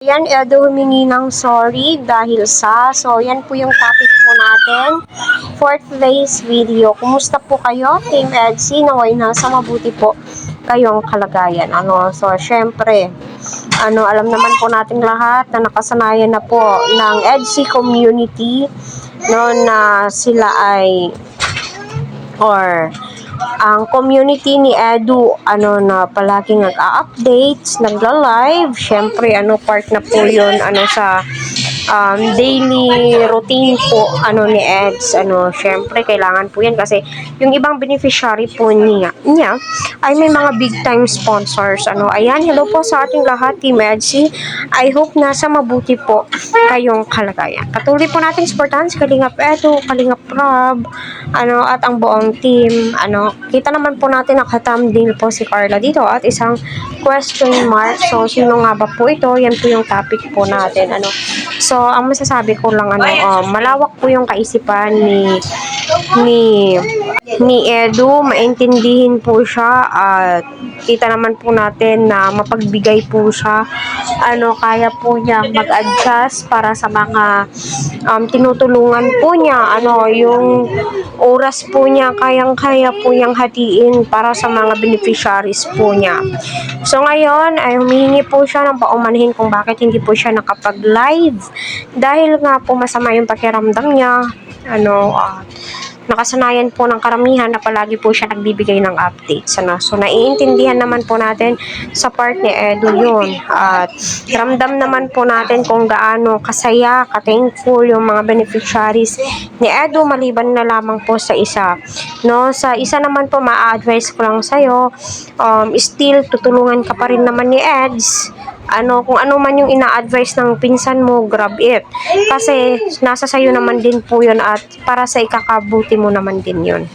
Yan, Edo humingi ng sorry dahil so yan po yung topic po natin for today's video. Kumusta po kayo, Team EDSI? Naway nasa mabuti po kayong kalagayan. So syempre, alam naman po nating lahat na nakasanayan na po ng EDSI community, no, na sila ay ang community ni Edu na palaging nag-a-updates, nagla-live. Syempre part na po 'yun sa daily routine po ni Eds. Syempre kailangan po 'yan kasi yung ibang beneficiary po niya ay may mga big time sponsors. Ayan, hello po sa ating lahat, Team Edsy. I hope nasa mabuti po kayong kalagayan. Patuloy po natin supportahan si Kalingap Edu, Kalingap Rob, at ang buong team. Kita naman po natin naka-thumbnail po si Carla dito at isang question mark. So, sino nga ba po ito? Yan po yung topic po natin. So, ang masasabi ko lang, malawak po yung kaisipan ni Edu, maintindihin po siya at kita naman po natin na mapagbigay po siya. Kaya po niya mag-adjust para sa mga tinutulungan po niya. Yung oras po niya, kayang-kaya po niyang hatiin para sa mga beneficiaries po niya. So ngayon ay humihingi po siya ng paumanhin kung bakit hindi po siya nakapag-live dahil nga po masama yung pakiramdam niya. Nakasanayan po ng karamihan na palagi po siya nagbibigay ng updates. So, naiintindihan naman po natin sa part ni Edu yun. At ramdam naman po natin kung gaano kasaya, ka-thankful yung mga beneficiaries ni Edu maliban na lamang po sa isa. Sa isa naman po, ma-advise ko lang sa'yo, still tutulungan ka pa rin naman ni Eds. Kung ano man yung ina-advise ng pinsan mo, grab it. Kasi nasa sayo naman din po yun at para sa ikakabuti mo naman din yun.